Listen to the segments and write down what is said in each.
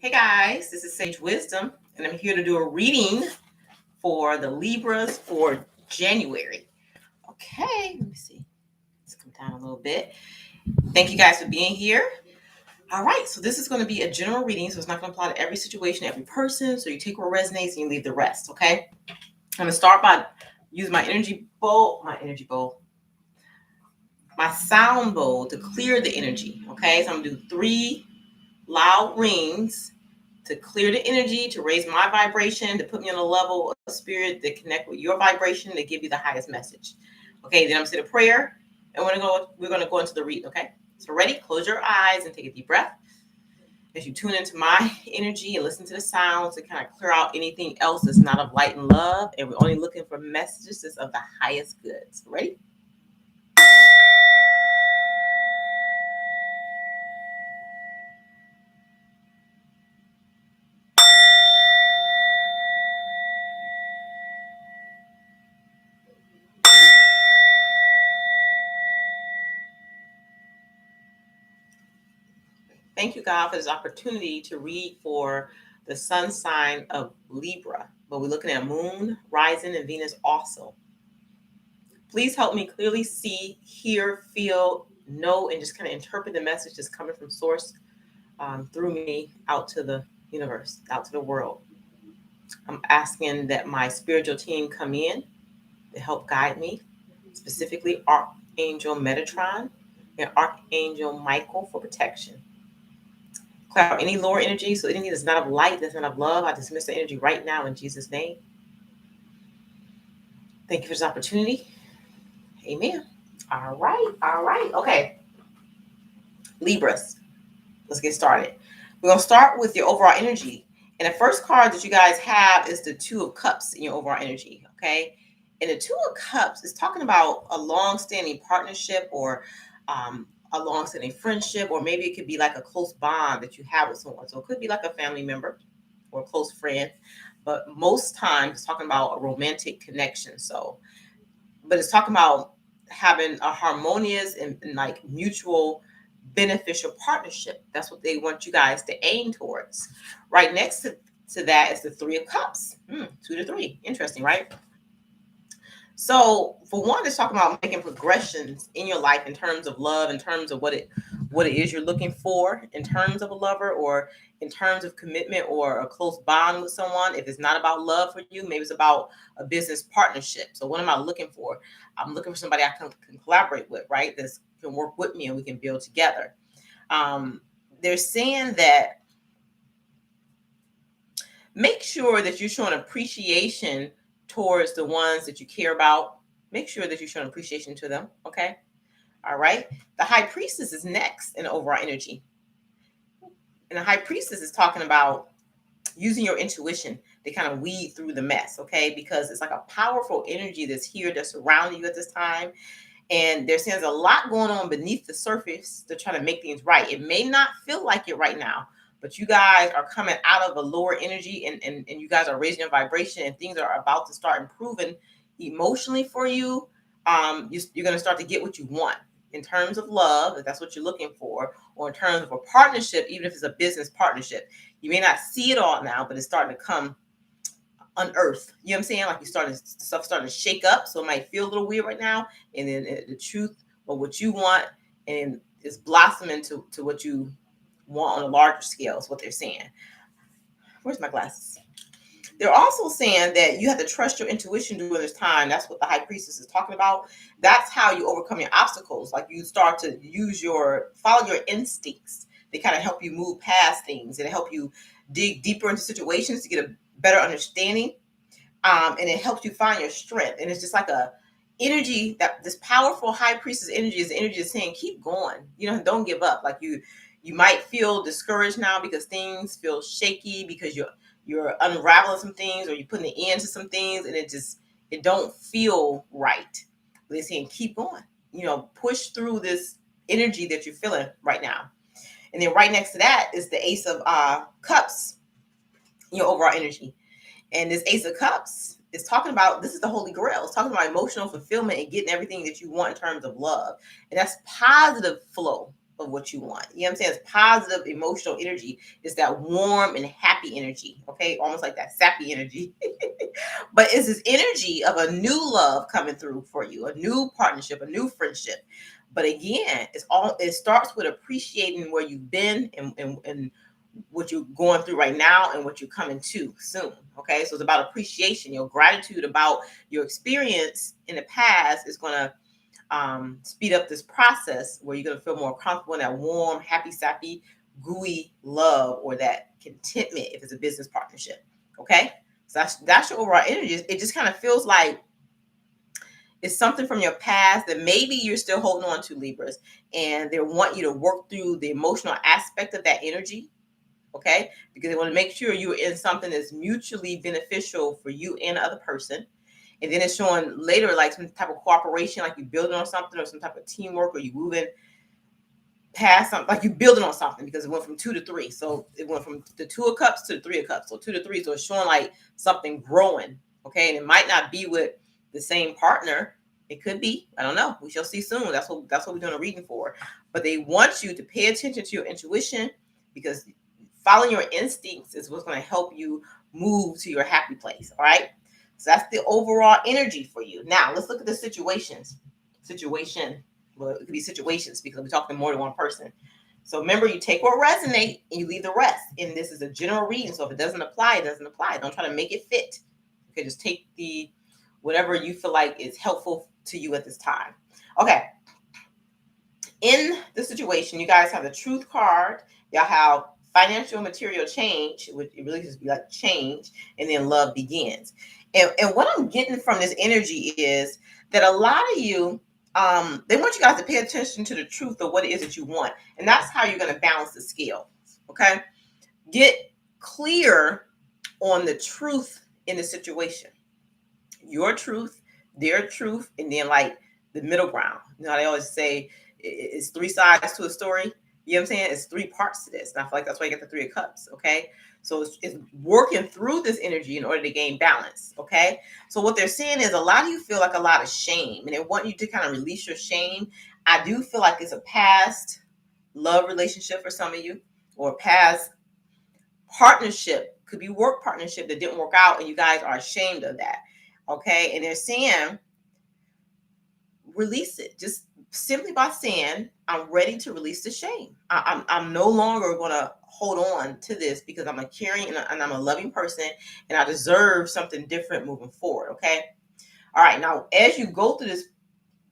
Hey guys, this is Sage Wisdom, and I'm here to do a reading for the Libras for January. Okay, let me see. Let's come down a little bit. Thank you guys for being here. All right, so this is going to be a general reading, so it's not going to apply to every situation, every person. So you take what resonates and you leave the rest, okay? I'm going to start by using my sound bowl to clear the energy, okay? So I'm going to do 3 loud rings to clear the energy, to raise my vibration, to put me on a level of spirit that connect with your vibration, to give you the highest message. Okay, then I'm going to say a prayer, and we're going to go into the read. Okay, so ready? Close your eyes and take a deep breath as you tune into my energy and listen to the sounds to kind of clear out anything else that's not of light and love. And we're only looking for messages that's of the highest good. So ready? Thank you, God, for this opportunity to read for the sun sign of Libra. But we're looking at Moon, Rising, and Venus also. Please help me clearly see, hear, feel, know, and just kind of interpret the message that's coming from Source through me out to the universe, out to the world. I'm asking that my spiritual team come in to help guide me, specifically Archangel Metatron and Archangel Michael for protection. Clear out any lower energy, so anything that's not of light, that's not of love, I dismiss the energy right now in Jesus' name. Thank you for this opportunity. Amen. All right. Okay. Libras, let's get started. We're going to start with your overall energy. And the first card that you guys have is the Two of Cups in your overall energy, okay? And the Two of Cups is talking about a long-standing partnership or a long-standing friendship, or maybe it could be like a close bond that you have with someone. So it could be like a family member or a close friend, but most times it's talking about a romantic connection. So, but it's talking about having a harmonious and like mutual beneficial partnership. That's what they want you guys to aim towards. Right next to that is the Three of Cups. 2 to 3. Interesting, right? So for one, it's talking about making progressions in your life in terms of love, in terms of what it is you're looking for in terms of a lover, or in terms of commitment or a close bond with someone. If it's not about love for you, maybe it's about a business partnership. So what am I looking for? I'm looking for somebody I can collaborate with, right? That can work with me and we can build together. They're saying that make sure that you're showing appreciation towards the ones that you care about. Make sure that you're showing appreciation to them. Okay. All right. The High Priestess is next in overall energy. And the High Priestess is talking about using your intuition to kind of weed through the mess. Okay. Because it's like a powerful energy that's here, that's surrounding you at this time. And there's a lot going on beneath the surface to try to make things right. It may not feel like it right now, but you guys are coming out of a lower energy and you guys are raising your vibration and things are about to start improving emotionally for you. You're going to start to get what you want in terms of love, if that's what you're looking for, or in terms of a partnership, even if it's a business partnership. You may not see it all now, but it's starting to come unearth. You know what I'm saying? Like stuff starting to shake up. So it might feel a little weird right now. And then the truth of what you want and is blossoming to what you want on a larger scale is what they're saying. Where's my glasses? They're also saying that you have to trust your intuition during this time. That's what the High Priestess is talking about. That's how you overcome your obstacles. Like you start to follow your instincts. They kind of help you move past things and help you dig deeper into situations to get a better understanding. And it helps you find your strength. And it's just like a energy that this powerful High Priestess energy is the energy that's saying, keep going. Don't give up. Like you might feel discouraged now because things feel shaky, because you're unraveling some things or you're putting an end to some things and it don't feel right. But they're saying, keep going, push through this energy that you're feeling right now. And then right next to that is the Ace of Cups, your overall energy. And this Ace of Cups is talking about, this is the Holy Grail. It's talking about emotional fulfillment and getting everything that you want in terms of love. And that's positive flow. of what you want. You know what I'm saying? It's positive emotional energy. It's that warm and happy energy. Okay. Almost like that sappy energy. But it's this energy of a new love coming through for you, a new partnership, a new friendship. But again, it starts with appreciating where you've been and what you're going through right now and what you're coming to soon. Okay. So it's about appreciation. Your gratitude about your experience in the past is going to speed up this process where you're going to feel more comfortable in that warm, happy, sappy, gooey love or that contentment if it's a business partnership. Okay. So that's your overall energy. It just kind of feels like it's something from your past that maybe you're still holding on to, Libras, and they want you to work through the emotional aspect of that energy. Okay. Because they want to make sure you're in something that's mutually beneficial for you and the other person. And then it's showing later like some type of cooperation, like you building on something or some type of teamwork, or you moving past something, like you building on something, because it went from 2 to 3. So it went from the 2 of cups to the 3 of cups. So 2 to 3. So it's showing like something growing. Okay. And it might not be with the same partner. It could be. I don't know. We shall see soon. That's what we're doing a reading for. But they want you to pay attention to your intuition, because following your instincts is what's going to help you move to your happy place. All right. So that's the overall energy for you. Now let's look at the situations. Well, it could be situations because we're talking more than one person. So remember, you take what resonates and you leave the rest. And this is a general reading. So if it doesn't apply, it doesn't apply. Don't try to make it fit. Okay, just take the whatever you feel like is helpful to you at this time. Okay. In the situation, you guys have the truth card. Y'all have financial material change, which it really just be like change, and then love begins. And what I'm getting from this energy is that a lot of you, they want you guys to pay attention to the truth of what it is that you want. And that's how you're going to balance the scale. Okay. Get clear on the truth in the situation. Your truth, their truth, and then like the middle ground. You know, they always say it's 3 sides to a story. You know what I'm saying? It's 3 parts to this. And I feel like that's why you get the 3 of cups. Okay. So it's working through this energy in order to gain balance. Okay. So what they're saying is a lot of you feel like a lot of shame, and they want you to kind of release your shame. I do feel like it's a past love relationship for some of you, or past partnership. Could be work partnership that didn't work out and you guys are ashamed of that. Okay. And they're saying, release it. Just simply by saying, I'm ready to release the shame. I'm no longer going to hold on to this because I'm a caring and I'm a loving person and I deserve something different moving forward. Okay. All right. Now, as you go through this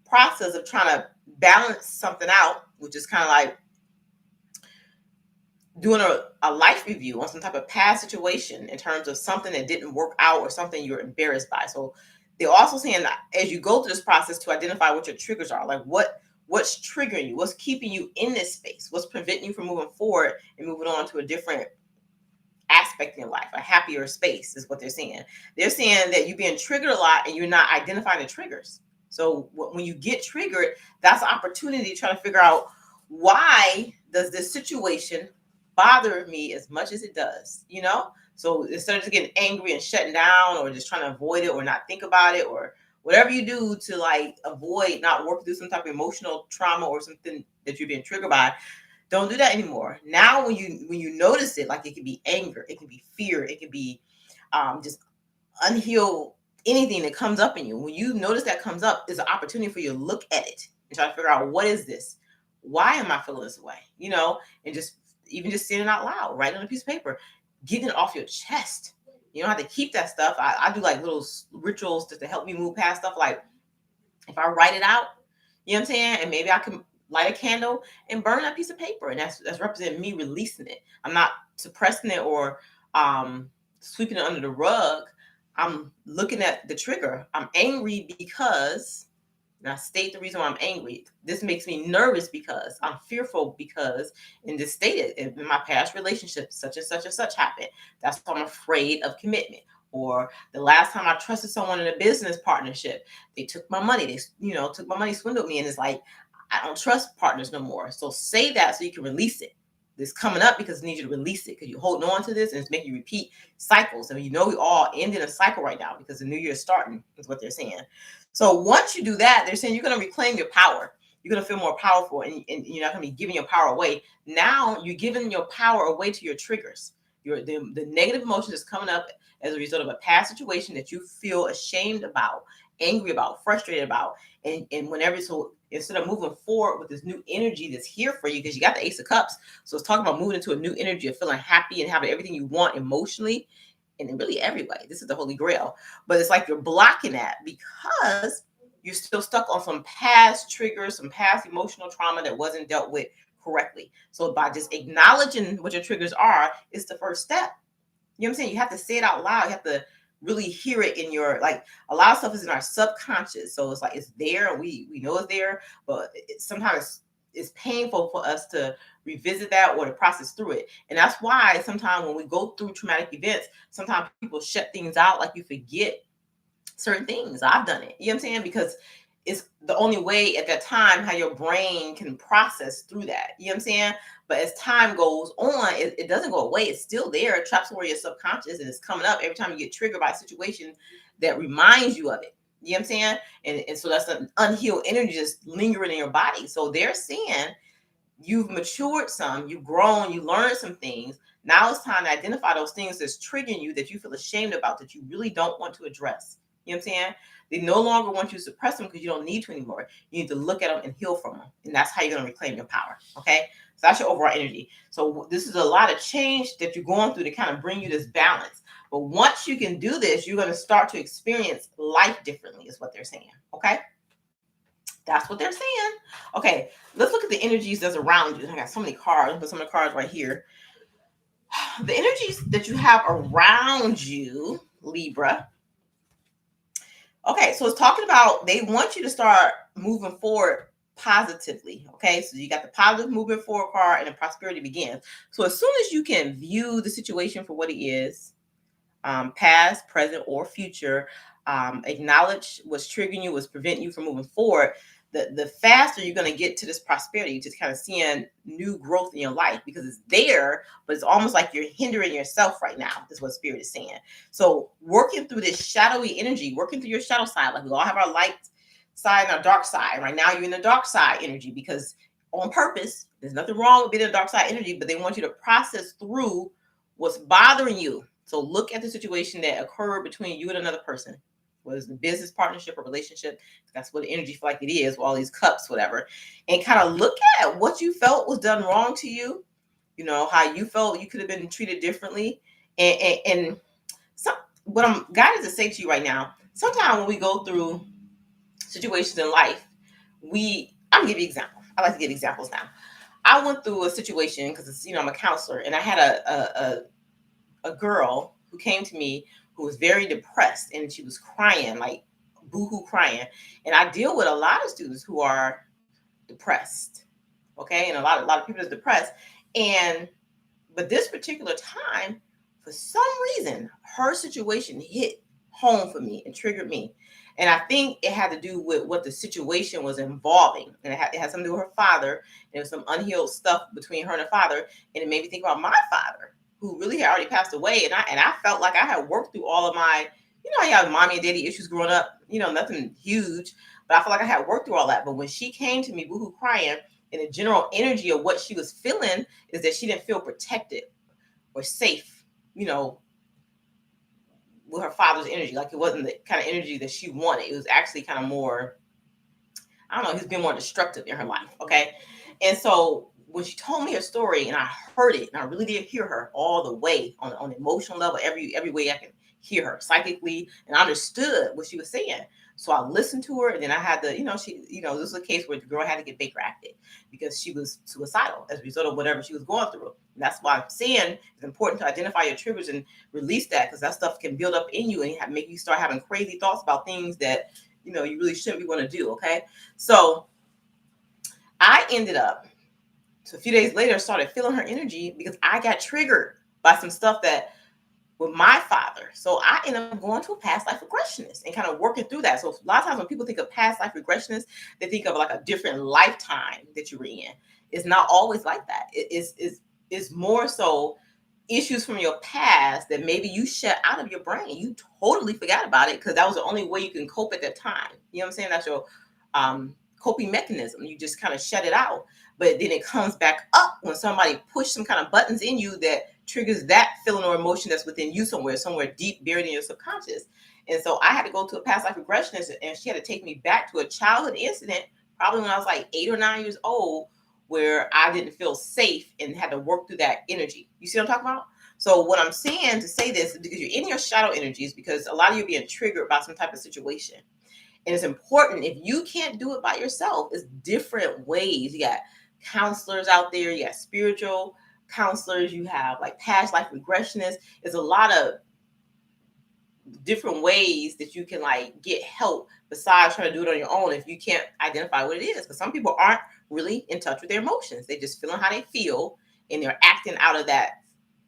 process of trying to balance something out, which is kind of like doing a life review on some type of past situation in terms of something that didn't work out or something you're embarrassed by. So they're also saying that as you go through this process to identify what your triggers are, like what's triggering you, what's keeping you in this space, what's preventing you from moving forward and moving on to a different aspect in life, a happier space is what they're saying. They're saying that you're being triggered a lot and you're not identifying the triggers. So when you get triggered, that's an opportunity to try to figure out, why does this situation bother me as much as it does, you know? So instead of just getting angry and shutting down or just trying to avoid it or not think about it or whatever you do to like avoid not working through some type of emotional trauma or something that you're being triggered by, don't do that anymore. Now when you notice it, like it can be anger, it can be fear, it can be just unhealed, anything that comes up in you. When you notice that comes up, is an opportunity for you to look at it and try to figure out, what is this? Why am I feeling this way? You know, and just even just saying it out loud, write it on a piece of paper, getting it off your chest. You don't have to keep that stuff. I do like little rituals just to help me move past stuff. Like if I write it out, you know what I'm saying? And maybe I can light a candle and burn that piece of paper. And that's representing me releasing it. I'm not suppressing it or sweeping it under the rug. I'm looking at the trigger. I'm angry because, and I state the reason why I'm angry. This makes me nervous because I'm fearful because, and just stated in my past relationship, such and such and such happened. That's why I'm afraid of commitment. Or the last time I trusted someone in a business partnership, they took my money. They, took my money, swindled me. And it's like, I don't trust partners no more. So say that so you can release it. This coming up because I need you to release it because you're holding on to this and it's making you repeat cycles. And we all end in a cycle right now because the new year is starting, is what they're saying. So once you do that, they're saying you're going to reclaim your power. you're going to feel more powerful, and you're not going to be giving your power away. Now you're giving your power away to your triggers. The negative emotion that's coming up as a result of a past situation that you feel ashamed about, angry about, frustrated about. And whenever, so instead of moving forward with this new energy that's here for you, because you got the Ace of Cups. So it's talking about moving into a new energy of feeling happy and having everything you want emotionally and in really every way. This is the Holy Grail. But it's like you're blocking that because you're still stuck on some past triggers, some past emotional trauma that wasn't dealt with correctly. So by just acknowledging what your triggers are, is the first step. You know what I'm saying? You have to say it out loud. You have to really hear it in your, like, a lot of stuff is in our subconscious. So it's like it's there, and we know it's there, but sometimes it's painful for us to revisit that or to process through it. And that's why sometimes when we go through traumatic events, sometimes people shut things out, like you forget certain things. I've done it. You know what I'm saying? Because it's the only way at that time how your brain can process through that. You know what I'm saying? But as time goes on, it doesn't go away. It's still there. It traps over your subconscious, and it's coming up every time you get triggered by a situation that reminds you of it. You know what I'm saying? And so that's an unhealed energy just lingering in your body. So they're saying you've matured some, you've grown, you learned some things. Now it's time to identify those things that's triggering you, that you feel ashamed about, that you really don't want to address. You know what I'm saying? They no longer want you to suppress them because you don't need to anymore. You need to look at them and heal from them. And that's how you're going to reclaim your power. Okay? So that's your overall energy. So this is a lot of change that you're going through to kind of bring you this balance. But once you can do this, you're going to start to experience life differently, is what they're saying. Okay? That's what they're saying. Okay, let's look at the energies that's around you. I got so many cards. Put some of the cards right here. The energies that you have around you, Libra. Okay, so it's talking about they want you to start moving forward positively. Okay, so you got the positive moving forward card, and the prosperity begins. So as soon as you can view the situation for what it is, past, present, or future, acknowledge what's triggering you, what's preventing you from moving forward, the faster you're going to get to this prosperity, just kind of seeing new growth in your life, because it's there, but it's almost like you're hindering yourself right now, is what Spirit is saying. So working through this shadowy energy, working through your shadow side, like we all have our light side and our dark side. Right now you're in the dark side energy because on purpose, there's nothing wrong with being in the dark side energy, but they want you to process through what's bothering you. So look at the situation that occurred between you and another person, whether it's a business partnership or relationship. That's what the energy feel like it is, with all these cups, whatever. And kind of look at what you felt was done wrong to you. You know, how you felt you could have been treated differently. And some, what I'm guided to say to you right now, sometimes when we go through situations in life, I'm gonna give you examples. I like to give examples now. I went through a situation because it's, I'm a counselor, and I had a girl who came to me who was very depressed, and she was crying, like boohoo crying. And I deal with a lot of students who are depressed. Okay. And a lot of people is depressed. But this particular time, for some reason, her situation hit home for me and triggered me. And I think it had to do with what the situation was involving. And it had something to do with her father. And there was some unhealed stuff between her and her father. And it made me think about my father, who really had already passed away. And I felt like I had worked through all of my, I had mommy and daddy issues growing up, nothing huge. But I felt like I had worked through all that. But when she came to me, boohoo crying, and the general energy of what she was feeling is that she didn't feel protected or safe, with her father's energy. Like, it wasn't the kind of energy that she wanted. It was actually kind of more, I don't know, he's been more destructive in her life. Okay. And so when she told me her story and I heard it, and I really did hear her all the way on an emotional level, every way I can hear her psychically, and I understood what she was saying. So I listened to her, and then I had to, this was a case where the girl had to get Baker acted because she was suicidal as a result of whatever she was going through. And that's why I'm saying it's important to identify your triggers and release that, because that stuff can build up in you and make you start having crazy thoughts about things that, you really shouldn't be want to do. Okay. So I ended up, so a few days later, started feeling her energy because I got triggered by some stuff that with my father. So I ended up going to a past life regressionist and kind of working through that. So a lot of times when people think of past life regressionist, they think of like a different lifetime that you were in. It's not always like that. It's more so issues from your past that maybe you shut out of your brain. You totally forgot about it because that was the only way you can cope at that time. You know what I'm saying? That's your coping mechanism. You just kind of shut it out, but then it comes back up when somebody pushes some kind of buttons in you that triggers that feeling or emotion that's within you somewhere deep buried in your subconscious. And so I had to go to a past life regressionist, and she had to take me back to a childhood incident, probably when I was like 8 or 9 years old, where I didn't feel safe and had to work through that energy. You see what I'm talking about? So what I'm saying to say this is because you're in your shadow energies, because a lot of you are being triggered by some type of situation. And it's important, if you can't do it by yourself, it's different ways. You got counselors out there, you got spiritual counselors, you have like past life regressionists. There's a lot of different ways that you can like get help besides trying to do it on your own if you can't identify what it is. Because some people aren't really in touch with their emotions. They just feeling how they feel, and they're acting out of that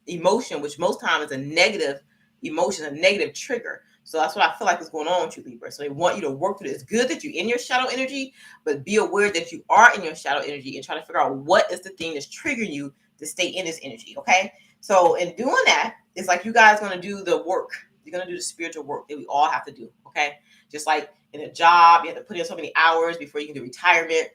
emotion, which most times is a negative emotion, a negative trigger. So that's what I feel like is going on with you, Libra. So they want you to work through it. It's good that you're in your shadow energy, but be aware that you are in your shadow energy and try to figure out what is the thing that's triggering you to stay in this energy, okay? So in doing that, it's like you guys going to do the work. You're going to do the spiritual work that we all have to do, okay? Just like in a job, you have to put in so many hours before you can do retirement,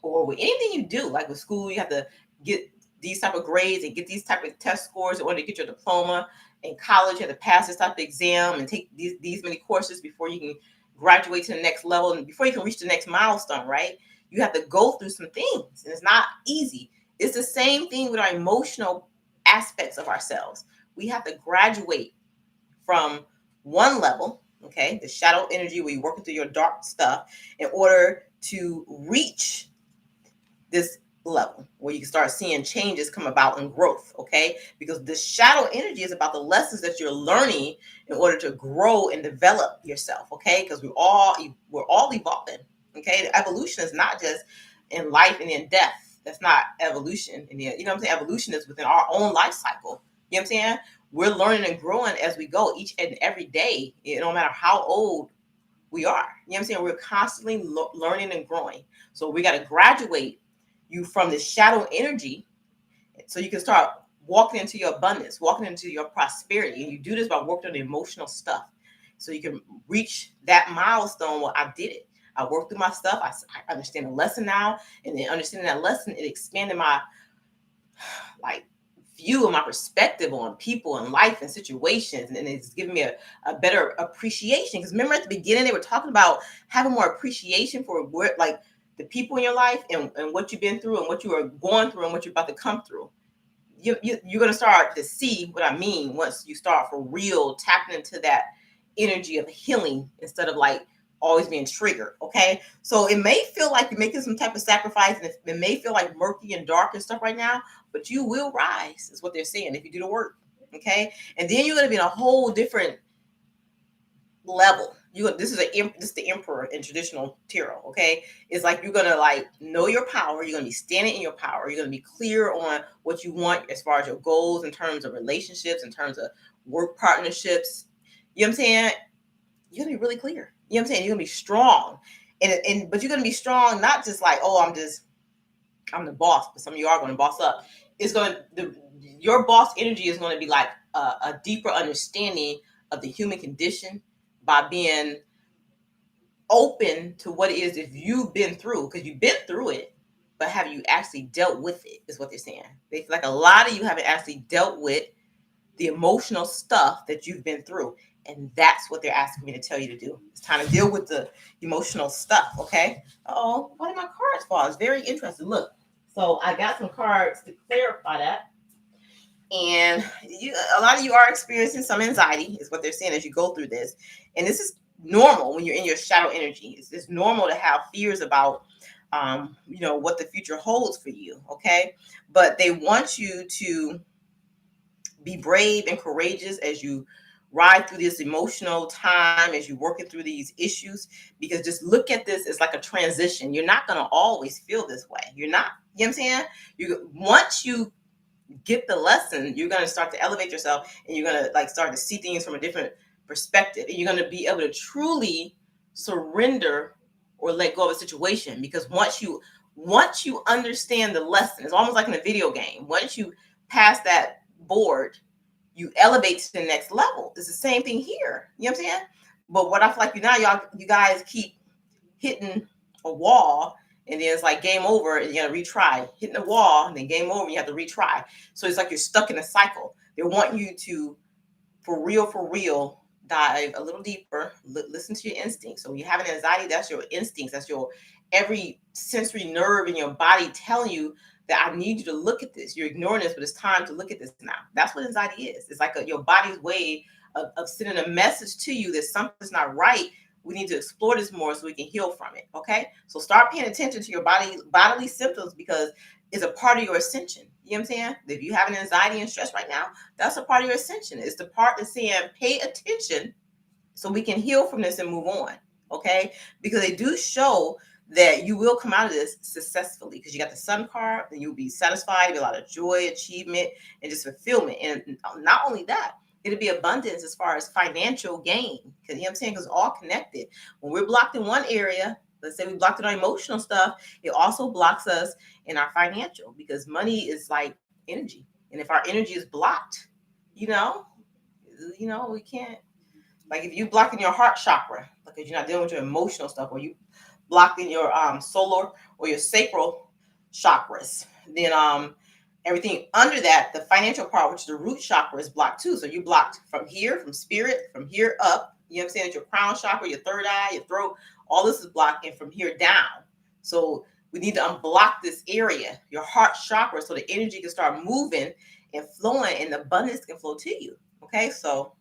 or with anything you do, like with school, you have to get these type of grades and get these type of test scores in order to get your diploma. In college, you have to pass this type of exam and take these many courses before you can graduate to the next level and before you can reach the next milestone, right? You have to go through some things, and it's not easy. It's the same thing with our emotional aspects of ourselves. We have to graduate from one level, okay, the shadow energy where you're working through your dark stuff, in order to reach this level where you can start seeing changes come about and growth, okay? Because the shadow energy is about the lessons that you're learning in order to grow and develop yourself, okay? Because we're all evolving, okay? The evolution is not just in life and in death. That's not evolution. And you know what I'm saying? Evolution is within our own life cycle. You know what I'm saying? We're learning and growing as we go each and every day, no matter how old we are. You know what I'm saying? We're constantly learning and growing. So we got to graduate you from the shadow energy so you can start walking into your abundance, walking into your prosperity. And you do this by working on the emotional stuff so you can reach that milestone where I did it. I worked through my stuff. I understand the lesson now, and then understanding that lesson, it expanded my like view and my perspective on people and life and situations, and it's giving me a better appreciation. Because remember at the beginning they were talking about having more appreciation for where, like, the people in your life and what you've been through and what you are going through and what you're about to come through. You're going to start to see what I mean once you start for real tapping into that energy of healing instead of like always being triggered, okay? So it may feel like you're making some type of sacrifice, and it may feel like murky and dark and stuff right now, but you will rise, is what they're saying, if you do the work, okay? And then you're going to be in a whole different level. This is the emperor in traditional tarot, okay? It's like you're gonna like know your power. You're gonna be standing in your power. You're gonna be clear on what you want as far as your goals in terms of relationships, in terms of work partnerships. You know what I'm saying? You're gonna be really clear. You know what I'm saying? You're gonna be strong, but you're gonna be strong not just like, oh, I'm the boss, but some of you are gonna boss up. Your boss energy is gonna be like a deeper understanding of the human condition by being open to what it is if you've been through, because you've been through it, but have you actually dealt with it, is what they're saying. They feel like a lot of you haven't actually dealt with the emotional stuff that you've been through. And that's what they're asking me to tell you to do. It's time to deal with the emotional stuff, okay? Oh, one of my cards fall. It's very interesting. Look, so I got some cards to clarify that. And a lot of you are experiencing some anxiety, is what they're saying, as you go through this. And this is normal when you're in your shadow energy. It's normal to have fears about, what the future holds for you, okay? But they want you to be brave and courageous as you ride through this emotional time, as you're working through these issues, because just look at this as like a transition. You're not going to always feel this way. You're not. You know what I'm saying? Once you get the lesson, you're going to start to elevate yourself, and you're going to like start to see things from a different perspective, and you're going to be able to truly surrender or let go of a situation. Because once you understand the lesson, it's almost like in a video game. Once you pass that board, you elevate to the next level. It's the same thing here. You know what I'm saying? But what I feel like you guys keep hitting a wall, and then it's like game over, and you got to retry. Hitting the wall, and then game over, you have to retry. So it's like you're stuck in a cycle. They want you to, for real, dive a little deeper. Listen to your instincts. So when you have an anxiety, that's your instincts. That's your every sensory nerve in your body telling you that I need you to look at this. You're ignoring this, but it's time to look at this now. That's what anxiety is. It's like your body's way of sending a message to you that something's not right. We need to explore this more so we can heal from it. Okay. So start paying attention to your bodily symptoms, because it's a part of your ascension. You know what I'm saying? If you have an anxiety and stress right now, that's a part of your ascension. It's the part that's saying, pay attention so we can heal from this and move on. Okay. Because they do show that you will come out of this successfully, because you got the sun card, and you'll be satisfied, be a lot of joy, achievement, and just fulfillment. And not only that, it'll be abundance as far as financial gain. Because you know what I'm saying? Because it's all connected. When we're blocked in one area, let's say we blocked in our emotional stuff, it also blocks us in our financial, because money is like energy. And if our energy is blocked, you know, we can't, like if you block in your heart chakra, because you're not dealing with your emotional stuff, or you blocked in your solar or your sacral chakras, then everything under that, the financial part, which is the root chakra, is blocked too. So you blocked from here, from spirit, from here up. You know what I'm saying? Your crown chakra, your third eye, your throat, all this is blocked, and from here down. So we need to unblock this area, your heart chakra, so the energy can start moving and flowing, and the abundance can flow to you. Okay, so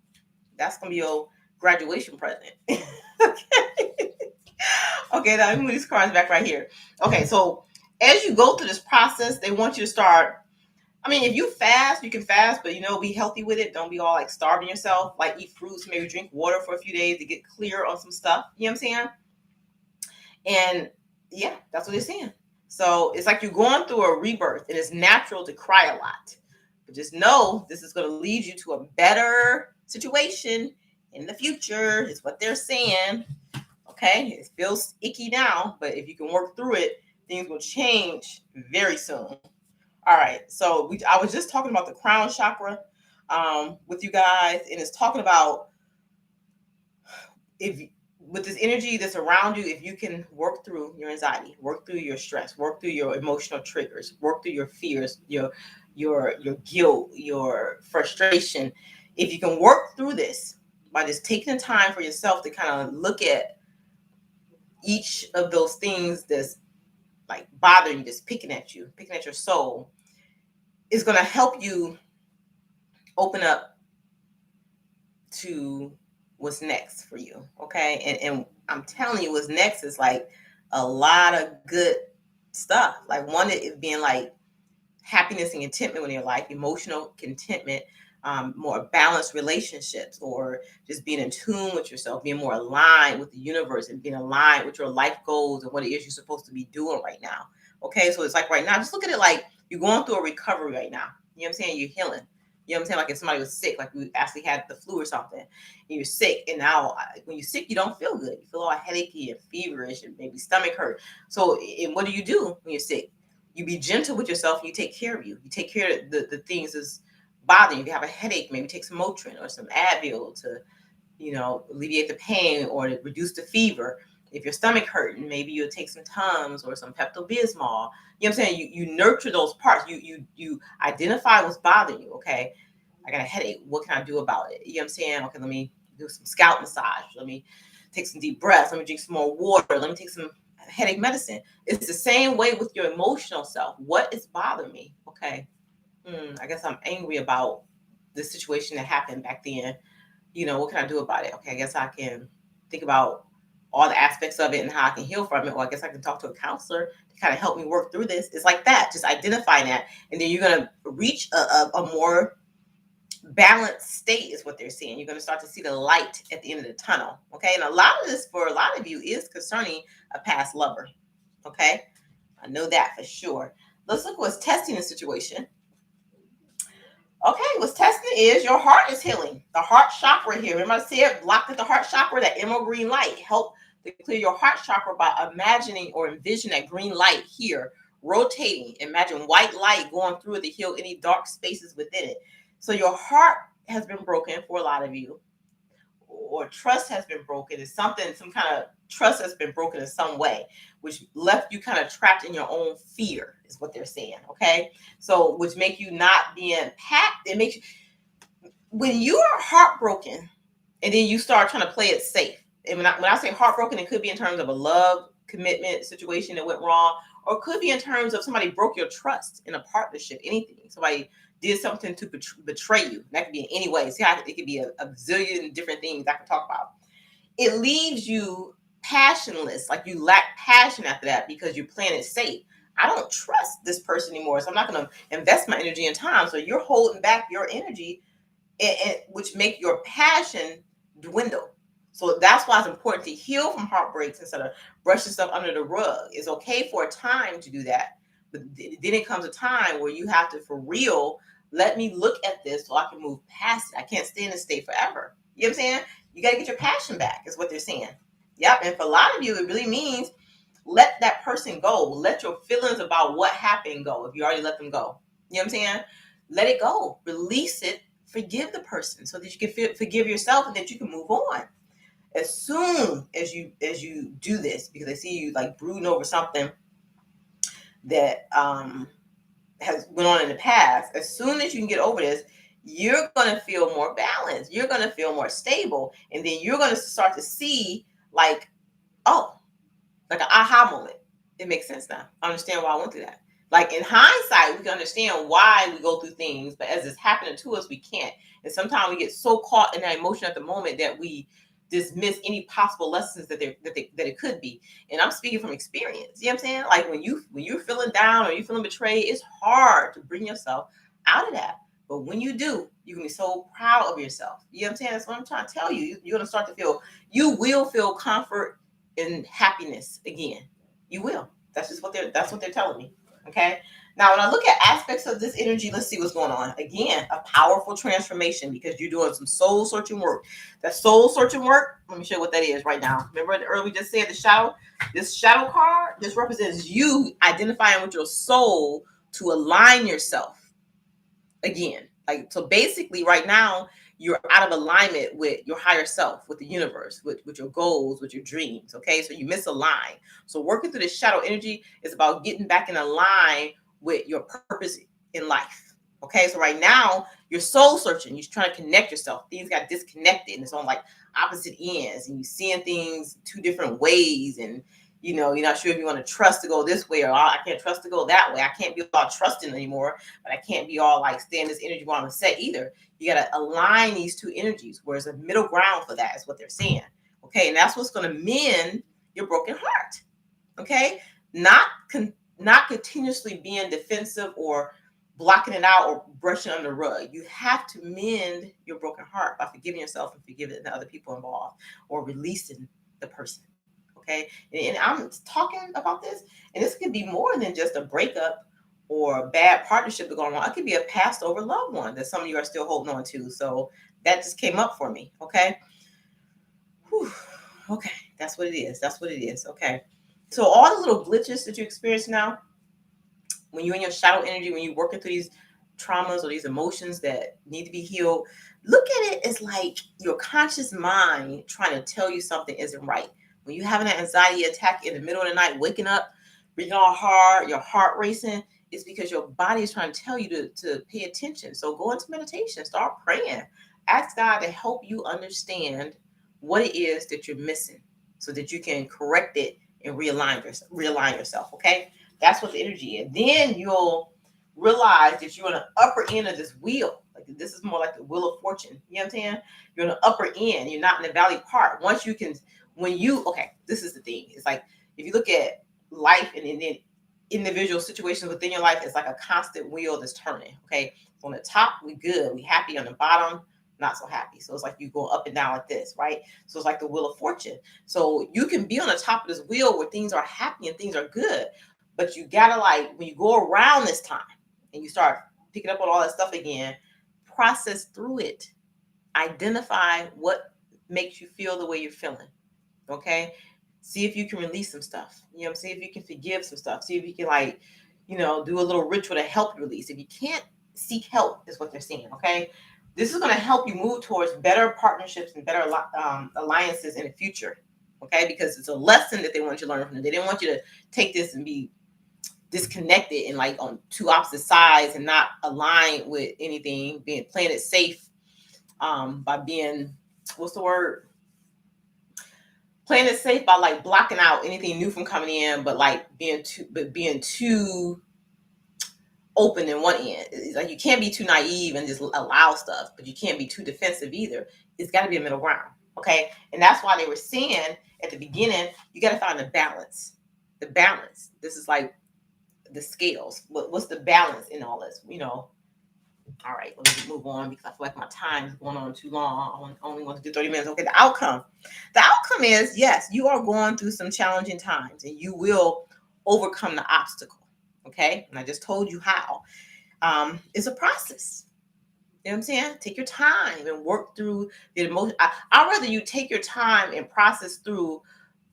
that's gonna be your graduation present. Okay. Okay, now let me move these cards back right here. Okay, so as you go through this process, they want you to start. I mean, if you fast, you can fast, but be healthy with it. Don't be all like starving yourself. Like eat fruits, maybe drink water for a few days to get clear on some stuff. You know what I'm saying? And yeah, that's what they're saying. So it's like you're going through a rebirth, and it's natural to cry a lot. But just know this is going to lead you to a better situation in the future, is what they're saying. Okay, it feels icky now, but if you can work through it, things will change very soon. All right, so I was just talking about the crown chakra with you guys, and it's talking about if with this energy that's around you, if you can work through your anxiety, work through your stress, work through your emotional triggers, work through your fears, your guilt, your frustration, if you can work through this by just taking the time for yourself to kind of look at each of those things that's like bothering you, that's picking at your soul, is going to help you open up to what's next for you. Okay. And I'm telling you, what's next is like a lot of good stuff. Like one, it being like happiness and contentment in your life, emotional contentment, more balanced relationships, or just being in tune with yourself, being more aligned with the universe, and being aligned with your life goals and what it is you're supposed to be doing right now. Okay, so it's like right now, just look at it like you're going through a recovery right now. You know what I'm saying? You're healing. You know what I'm saying? Like if somebody was sick, like we actually had the flu or something, and you're sick, and now when you're sick, you don't feel good. You feel all headachy and feverish, and maybe stomach hurt. So, and what do when you're sick? You be gentle with yourself, and you take care of you. You take care of the things that's bothering you. If you have a headache, maybe take some Motrin or some Advil to, alleviate the pain or to reduce the fever. If your stomach hurting, maybe you'll take some Tums or some Pepto-Bismol. You know what I'm saying? You nurture those parts. You identify what's bothering you. Okay, I got a headache. What can I do about it? You know what I'm saying? Okay, let me do some scalp massage. Let me take some deep breaths. Let me drink some more water. Let me take some headache medicine. It's the same way with your emotional self. What is bothering me? Okay, I guess I'm angry about the situation that happened back then. What can I do about it? Okay, I guess I can think about all the aspects of it and how I can heal from it. Or I guess I can talk to a counselor to kind of help me work through this. It's like that, just identifying that. And then you're going to reach a more balanced state is what they're saying. You're going to start to see the light at the end of the tunnel. Okay. And a lot of this for a lot of you is concerning a past lover. Okay. I know that for sure. Let's look what's testing the situation. Okay, what's testing is your heart is healing. The heart chakra here. Remember I said blocked at the heart chakra, that emerald green light. Help to clear your heart chakra by imagining or envision that green light here rotating. Imagine white light going through it to heal any dark spaces within it. So your heart has been broken for a lot of you. or trust has been broken. It's something, some kind of trust has been broken in some way, which left you kind of trapped in your own fear, is what they're saying. Okay. So, which make you not being packed. It makes you, when you are heartbroken and then you start trying to play it safe. And when I say heartbroken, it could be in terms of a love commitment situation that went wrong, or it could be in terms of somebody broke your trust in a partnership, anything. Somebody did something to betray you. That could be in any way. See how it could be a zillion different things I can talk about. It leaves you passionless, like you lack passion after that because you're playing it safe. I don't trust this person anymore, so I'm not going to invest my energy and time. So you're holding back your energy, which make your passion dwindle. So that's why it's important to heal from heartbreaks instead of brushing stuff under the rug. It's okay for a time to do that, but then it comes a time where you have to, for real, let me look at this so I can move past it. I can't stay in this state forever. You know what I'm saying? You got to get your passion back, is what they're saying. Yep. And for a lot of you, it really means let that person go. Let your feelings about what happened go if you already let them go. You know what I'm saying? Let it go. Release it. Forgive the person so that you can forgive yourself and that you can move on. As soon as you do this, because I see you like brooding over something that has went on in the past, as soon as you can get over this, you're going to feel more balanced. You're going to feel more stable. And then you're going to start to see like, oh, like an aha moment. It makes sense now. I understand why I went through that. Like in hindsight, we can understand why we go through things, but as it's happening to us, we can't. And sometimes we get so caught in that emotion at the moment that we dismiss any possible lessons that it could be. And I'm speaking from experience. You know what I'm saying? Like when you're feeling down or you're feeling betrayed, it's hard to bring yourself out of that. But when you do, you can be so proud of yourself. You know what I'm saying? That's what I'm trying to tell you. You're gonna start to feel, you will feel comfort and happiness again. You will. That's what they're telling me. Okay. Now, when I look at aspects of this energy, let's see what's going on. Again, a powerful transformation because you're doing some soul searching work. That soul searching work, let me show you what that is right now. Remember earlier we just said the shadow? This shadow card, this represents you identifying with your soul to align yourself again. Like, so basically right now, you're out of alignment with your higher self, with the universe, with your goals, with your dreams. Okay. So you misalign. So working through this shadow energy is about getting back in line with your purpose in life. Okay. So right now you're soul searching. You're trying to connect yourself. Things got disconnected and it's on like opposite ends and you're seeing things two different ways. And you're not sure if you want to trust to go this way or I can't trust to go that way. I can't be all trusting anymore, but I can't be all like stay in this energy while I'm set either. You got to align these two energies. Where's a middle ground for that is what they're saying. Okay. And that's what's going to mend your broken heart. Okay. Not continuously being defensive or blocking it out or brushing under the rug. You have to mend your broken heart by forgiving yourself and forgiving the other people involved or releasing the person. Okay. And I'm talking about this, and this could be more than just a breakup or a bad partnership going on. It could be a passed over loved one that some of you are still holding on to. So that just came up for me. Okay. Whew. Okay. That's what it is. That's what it is. Okay. So all the little glitches that you experience now, when you're in your shadow energy, when you're working through these traumas or these emotions that need to be healed, look at it as like your conscious mind trying to tell you something isn't right. When you're having an anxiety attack in the middle of the night, waking up, breathing all hard, your heart racing, it's because your body is trying to tell you to pay attention. So go into meditation, start praying. Ask God to help you understand what it is that you're missing so that you can correct it and realign yourself. Okay. That's what the energy is. Then you'll realize that you're on the upper end of this wheel. Like this is more like the wheel of fortune. You know what I'm saying? You're on the upper end. You're not in the valley part. Once you can, okay, this is the thing. It's like if you look at life and then individual situations within your life, it's like a constant wheel that's turning. Okay. So on the top, we good. We happy. On the bottom, not so happy. So it's like you go up and down like this, right? So it's like the wheel of fortune. So you can be on the top of this wheel where things are happy and things are good. But you gotta when you go around this time and you start picking up on all that stuff again, process through it. Identify what makes you feel the way you're feeling. Okay. See if you can release some stuff. See if you can forgive some stuff. See if you can do a little ritual to help release. If you can't, seek help is what they're saying. Okay. This is going to help you move towards better partnerships and better alliances in the future. Okay, because it's a lesson that they want you to learn from it. They didn't want you to take this and be disconnected and like on two opposite sides and not aligned with anything, playing it safe by being, what's the word? Playing it safe by like blocking out anything new from coming in, but like being too open in one end. It's like you can't be too naive and just allow stuff, but you can't be too defensive either. It's got to be a middle ground. Okay, and that's why they were saying at the beginning, you got to find the balance. The balance. This is like the scales. What's the balance in all this? You know. All right, let me move on because I feel like my time is going on too long. I only want to do 30 minutes. Okay, the outcome. The outcome is, yes, you are going through some challenging times and you will overcome the obstacle. Okay, and I just told you how. It's a process. You know what I'm saying? Take your time and work through the emotion. I'd rather you take your time and process through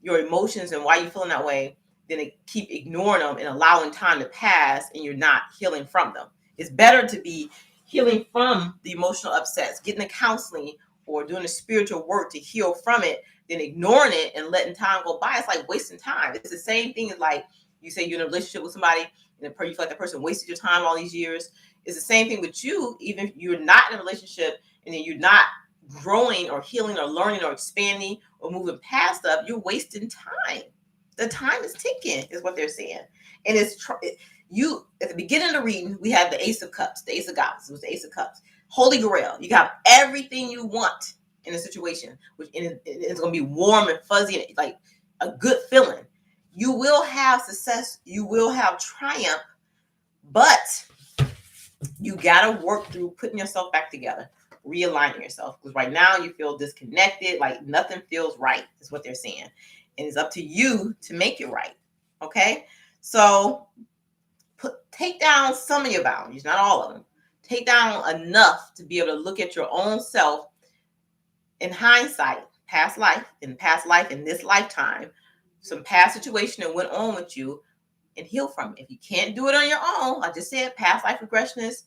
your emotions and why you're feeling that way than to keep ignoring them and allowing time to pass and you're not healing from them. It's better to be healing from the emotional upsets, getting the counseling or doing the spiritual work to heal from it than ignoring it and letting time go by. It's like wasting time. It's the same thing as like you say you're in a relationship with somebody and you feel like that person wasted your time all these years. It's the same thing with you, even if you're not in a relationship and then you're not growing or healing or learning or expanding or moving past stuff, you're wasting time. The time is ticking, is what they're saying. And it's you at the beginning of the reading, we had the Ace of Cups, the Ace of Gods. It was the Ace of Cups. Holy Grail. You got everything you want in a situation, which it's going to be warm and fuzzy and like a good feeling. You will have success. You will have triumph, but you got to work through putting yourself back together, realigning yourself. Because right now you feel disconnected, like nothing feels right, is what they're saying. And it's up to you to make it right. Okay? So take down some of your boundaries, not all of them. Take down enough to be able to look at your own self in hindsight, past life, in this lifetime, some past situation that went on with you, and heal from it. If you can't do it on your own, I just said past life regressionist,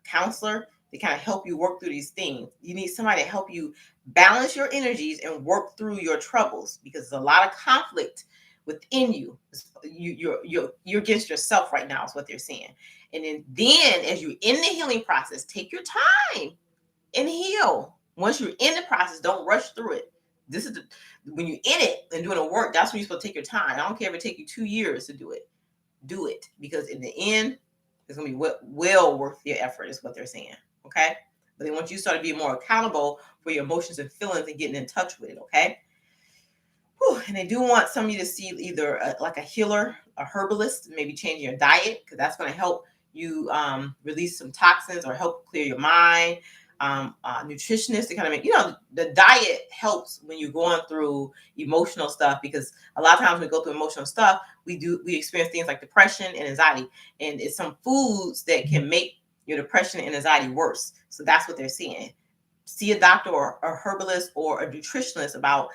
counselor, to kind of help you work through these things. You need somebody to help you balance your energies and work through your troubles because there's a lot of conflict within you. You're against yourself right now is what they're saying. And then as you're in the healing process, take your time and heal. Once you're in the process, don't rush through it. This is when you're in it and doing the work, that's when you're supposed to take your time. I don't care if it take you 2 years to do it. Do it because in the end, it's going to be well worth your effort is what they're saying. Okay? But they want you to start to be more accountable for your emotions and feelings and getting in touch with it. Okay? Whew. And they do want some of you to see either like a healer, a herbalist, maybe changing your diet because that's going to help you release some toxins or help clear your mind. Nutritionist to kind of make, the diet helps when you're going through emotional stuff because a lot of times when we go through emotional stuff, we experience things like depression and anxiety, and it's some foods that can make your depression and anxiety worse. So that's what they're saying. See a doctor or a herbalist or a nutritionist about,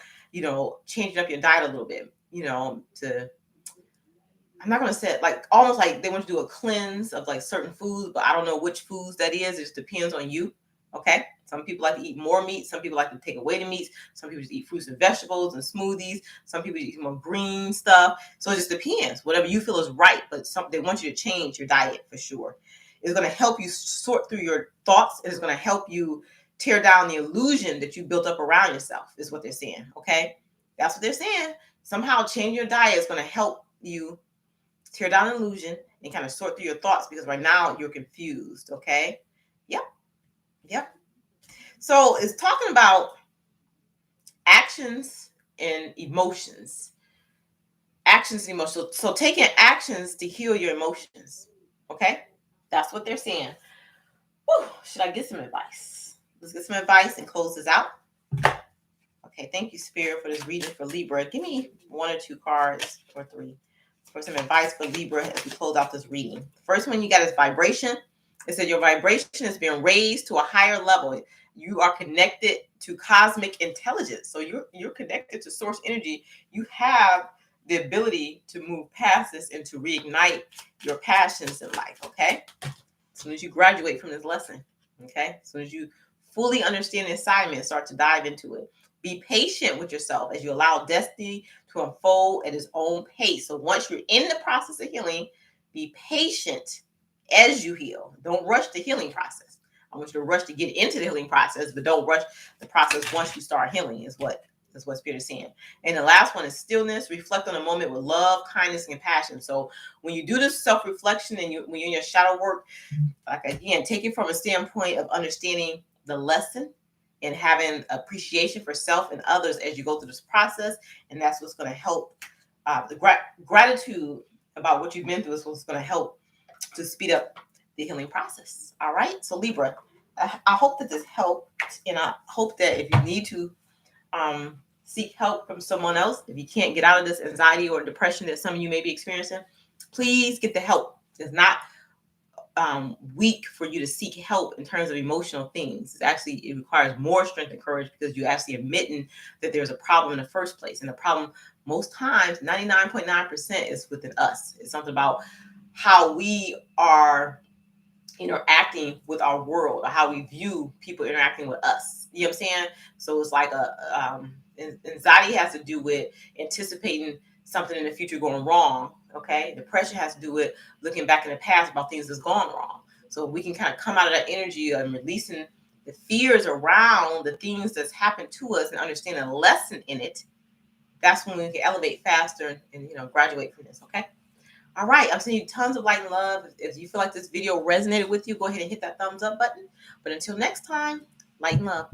changing up your diet a little bit, I'm not going to say it like almost like they want to do a cleanse of like certain foods, but I don't know which foods that is. It just depends on you. Okay. Some people like to eat more meat. Some people like to take away the meats. Some people just eat fruits and vegetables and smoothies. Some people eat more green stuff. So it just depends. Whatever you feel is right, but they want you to change your diet for sure. It's going to help you sort through your thoughts. It's going to help you tear down the illusion that you built up around yourself is what they're saying. Okay. That's what they're saying. Somehow change your diet is going to help you tear down an illusion and kind of sort through your thoughts because right now you're confused. Okay. Yep. So it's talking about actions and emotions. Actions and emotions. So taking actions to heal your emotions. Okay. That's what they're saying. Whew, should I get some advice? Let's get some advice and close this out. Okay. Thank you, Spirit, for this reading for Libra. Give me 1 or 2 cards or 3 for some advice for Libra as we close out this reading. First one you got is vibration. It said your vibration is being raised to a higher level. You are connected to cosmic intelligence. So you're connected to source energy. You have the ability to move past this and to reignite your passions in life, okay? As soon as you graduate from this lesson, Okay. As soon as you fully understand the assignment, start to dive into it. Be patient with yourself as you allow destiny to unfold at its own pace. So once you're in the process of healing, be patient as you heal. Don't rush the healing process. I want you to rush to get into the healing process, but don't rush the process once you start healing, is what Spirit is saying. And the last one is stillness. Reflect on a moment with love, kindness, and compassion. So when you do this self-reflection and when you're in your shadow work, like again, take it from a standpoint of understanding the lesson and having appreciation for self and others as you go through this process. And that's what's going to help. The gratitude about what you've been through is what's going to help to speed up the healing process. All right. So Libra, I hope that this helped. And I hope that if you need to seek help from someone else, if you can't get out of this anxiety or depression that some of you may be experiencing, please get the help. It's not weak for you to seek help in terms of emotional things. It's actually, it requires more strength and courage because you actually admitting that there's a problem in the first place. And the problem most times, 99.9% is within us. It's something about how we are interacting with our world or how we view people interacting with us. You know what I'm saying? So it's like anxiety has to do with anticipating something in the future going wrong. Okay. Depression has to do with looking back in the past about things that's gone wrong. So we can kind of come out of that energy and releasing the fears around the things that's happened to us and understanding a lesson in it. That's when we can elevate faster and graduate from this. Okay. All right, I'm sending you tons of light and love. If you feel like this video resonated with you, go ahead and hit that thumbs up button. But until next time, light and love.